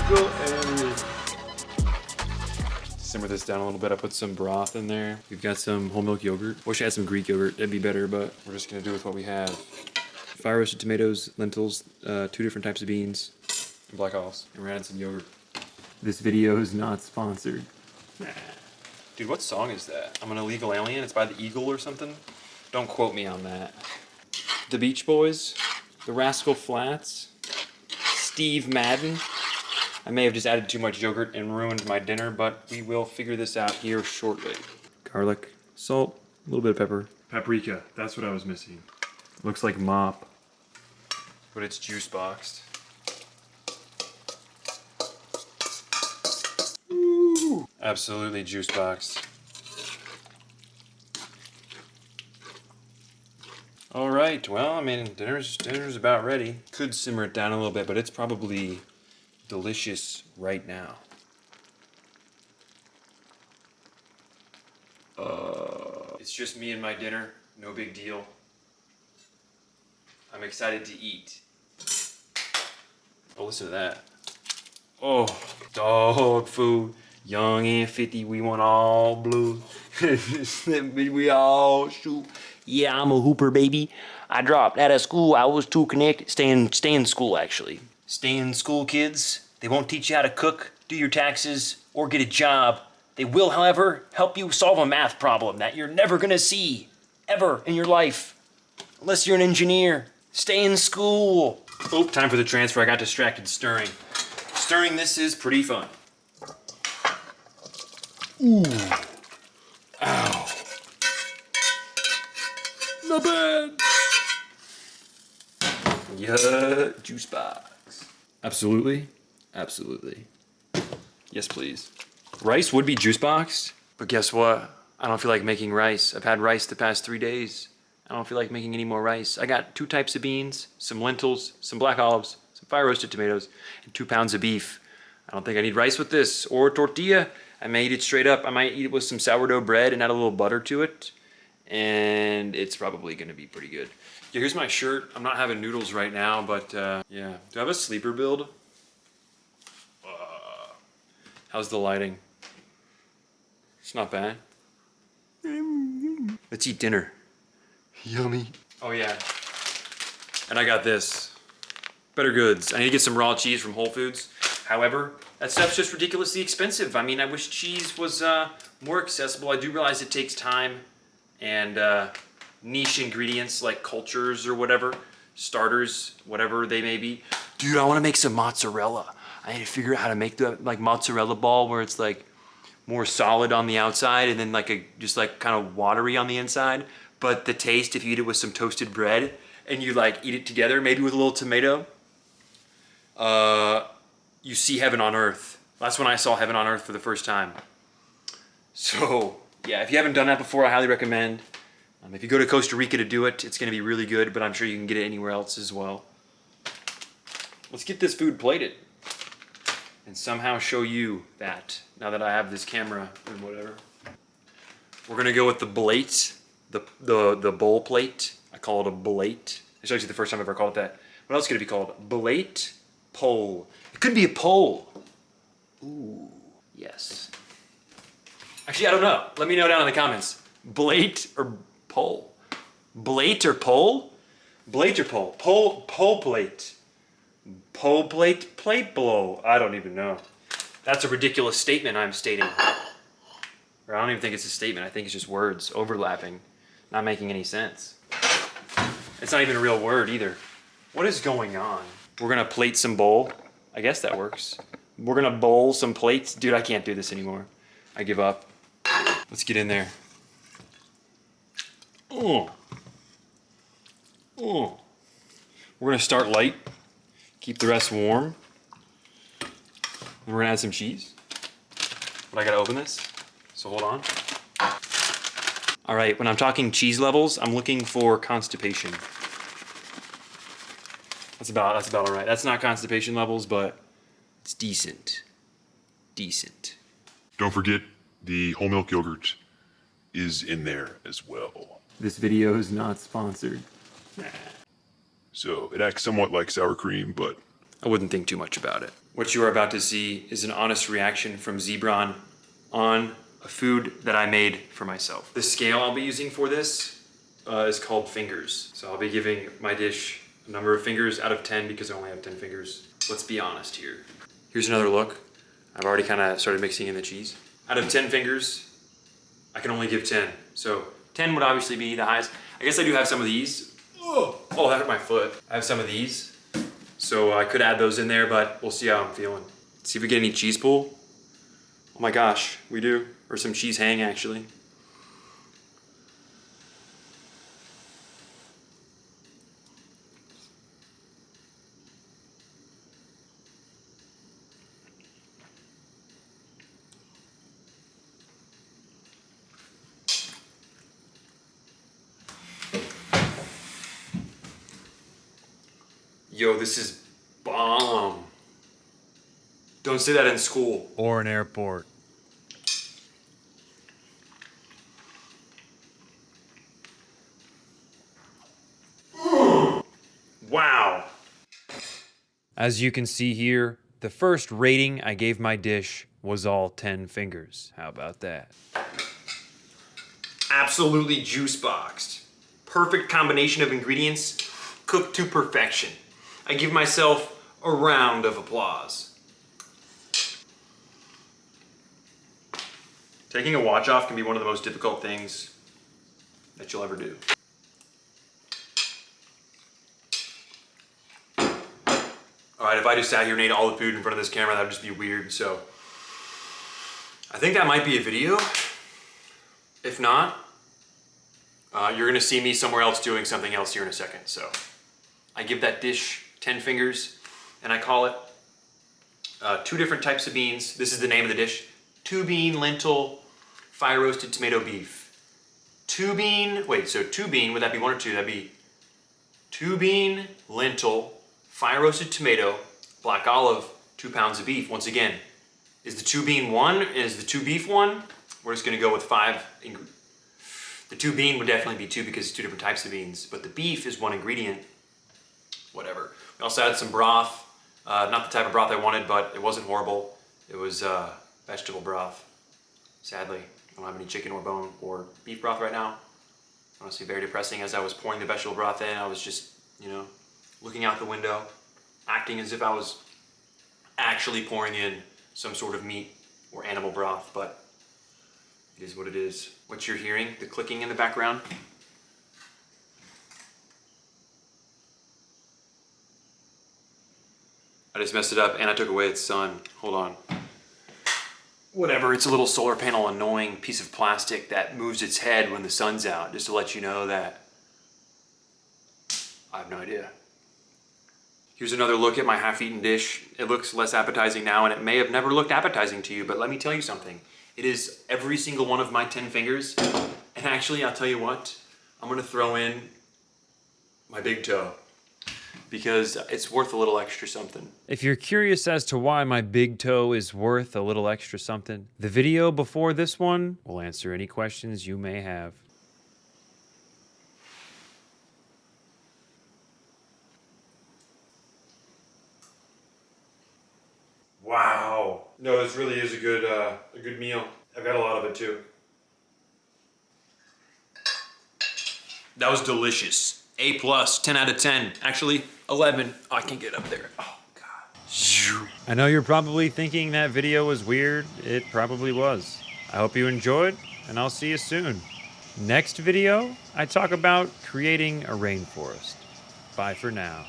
go, and simmer this down a little bit. I put some broth in there. We've got some whole milk yogurt. Wish I had some Greek yogurt, that'd be better, but we're just gonna do with what we have. Fire roasted tomatoes, lentils, 2 different types of beans, and black olives, and we're adding some yogurt. This video is not sponsored. Dude, what song is that? I'm an Illegal Alien? It's by the Eagle or something? Don't quote me on that. The Beach Boys, the Rascal Flatts, Steve Madden. I may have just added too much yogurt and ruined my dinner, but we will figure this out here shortly. Garlic, salt, a little bit of pepper. Paprika, that's what I was missing. Looks like mop, but it's juice boxed. Ooh, absolutely juice boxed. All right, well, I mean, dinner's about ready. Could simmer it down a little bit, but it's probably delicious right now. It's just me and my dinner, no big deal. I'm excited to eat. Oh, listen to that. Oh, dog food. Young and 50, we want all blue. We all shoot. Yeah, I'm a hooper, baby. I dropped out of school. I was too connected. Stay in school, actually. Stay in school, kids. They won't teach you how to cook, do your taxes, or get a job. They will, however, help you solve a math problem that you're never gonna see, ever in your life. Unless you're an engineer. Stay in school. Oh, time for the transfer. I got distracted stirring. Stirring this is pretty fun. Ooh. Ow. Not bad. Yeah, juice box. Absolutely. Absolutely. Yes, please. Rice would be juice boxed, but guess what? I don't feel like making rice. I've had rice the past 3 days. I don't feel like making any more rice. I got 2 types of beans, some lentils, some black olives, some fire roasted tomatoes, and 2 pounds of beef. I don't think I need rice with this, or tortilla. I may eat it straight up. I might eat it with some sourdough bread and add a little butter to it, and it's probably gonna be pretty good. Yeah, here's my shirt. I'm not having noodles right now, but yeah. Do I have a sleeper build? How's the lighting? It's not bad. Let's eat dinner. Yummy. Oh yeah. And I got this. Better Goods. I need to get some raw cheese from Whole Foods. However, that stuff's just ridiculously expensive. I mean, I wish cheese was more accessible. I do realize it takes time and niche ingredients like cultures or whatever, starters, whatever they may be. Dude, I want to make some mozzarella. I need to figure out how to make the like mozzarella ball where it's like more solid on the outside and then like just like kind of watery on the inside. But the taste, if you eat it with some toasted bread and you like eat it together, maybe with a little tomato, you see heaven on earth. That's when I saw heaven on earth for the first time. So yeah, if you haven't done that before, I highly recommend. If you go to Costa Rica to do it, it's gonna be really good, but I'm sure you can get it anywhere else as well. Let's get this food plated and somehow show you that now that I have this camera and whatever. We're gonna go with the blate, the bowl plate. I call it a blate. It's actually the first time I've ever called it that. What else could it be called? Blate pole. It could be a pole. Ooh, yes. Actually, I don't know. Let me know down in the comments. Blate or pole? Blate or pole? Blate or pole? Pole plate. Pole plate, plate blow. I don't even know. That's a ridiculous statement I'm stating. Or I don't even think it's a statement. I think it's just words overlapping, not making any sense. It's not even a real word either. What is going on? We're gonna plate some bowl. I guess that works. We're gonna bowl some plates. Dude, I can't do this anymore. I give up. Let's get in there. Oh. Oh. We're gonna start light. Keep the rest warm. Then we're gonna add some cheese. But I gotta open this, so hold on. All right, when I'm talking cheese levels, I'm looking for constipation. That's about all right. That's not constipation levels, but it's decent. Decent. Don't forget, the whole milk yogurt is in there as well. This video is not sponsored. So it acts somewhat like sour cream, but I wouldn't think too much about it. What you are about to see is an honest reaction from Zbron on a food that I made for myself. The scale I'll be using for this is called fingers. So I'll be giving my dish a number of fingers out of 10 because I only have 10 fingers. Let's be honest here. Here's another look. I've already kind of started mixing in the cheese. Out of 10 fingers, I can only give 10. So 10 would obviously be the highest. I guess I do have some of these. Oh, that hurt my foot. I have some of these. So I could add those in there, but we'll see how I'm feeling. See if we get any cheese pool. Oh my gosh, we do. Or some cheese hang, actually. Yo, this is bomb. Don't say that in school. Or an airport. Wow. As you can see here, the first rating I gave my dish was all 10 fingers. How about that? Absolutely juice boxed. Perfect combination of ingredients, cooked to perfection. I give myself a round of applause. Taking a watch off can be one of the most difficult things that you'll ever do. All right, if I just sat here and ate all the food in front of this camera, that would just be weird. So I think that might be a video. If not, you're gonna see me somewhere else doing something else here in a second. So I give that dish 10 fingers, and I call it 2 different types of beans. This is the name of the dish. 2-bean lentil fire roasted tomato beef. 2-bean, so 2-bean, would that be 1 or 2? That'd be 2-bean lentil fire roasted tomato, black olive, 2 pounds of beef. Once again, is the 2-bean one? Is the 2-beef one? We're just gonna go with 5 ingredients. The 2-bean would definitely be 2 because it's 2 different types of beans, but the beef is 1 ingredient. Whatever. We also added some broth. Not the type of broth I wanted, but it wasn't horrible. It was vegetable broth. Sadly, I don't have any chicken or bone or beef broth right now. Honestly, very depressing. As I was pouring the vegetable broth in, I was just, looking out the window, acting as if I was actually pouring in some sort of meat or animal broth, but it is what it is. What you're hearing, the clicking in the background, I just messed it up and I took away its sun. Hold on. Whatever, it's a little solar panel annoying piece of plastic that moves its head when the sun's out, just to let you know that I have no idea. Here's another look at my half-eaten dish. It looks less appetizing now, and it may have never looked appetizing to you, but let me tell you something. It is every single one of my 10 fingers, and actually, I'll tell you what, I'm gonna throw in my big toe, because it's worth a little extra something. If you're curious as to why my big toe is worth a little extra something, the video before this one will answer any questions you may have. Wow. No, this really is a good meal. I've got a lot of it too. That was delicious. A+, 10 out of 10. Actually, 11. Oh, I can't get up there. Oh, God. I know you're probably thinking that video was weird. It probably was. I hope you enjoyed, and I'll see you soon. Next video, I talk about creating a rainforest. Bye for now.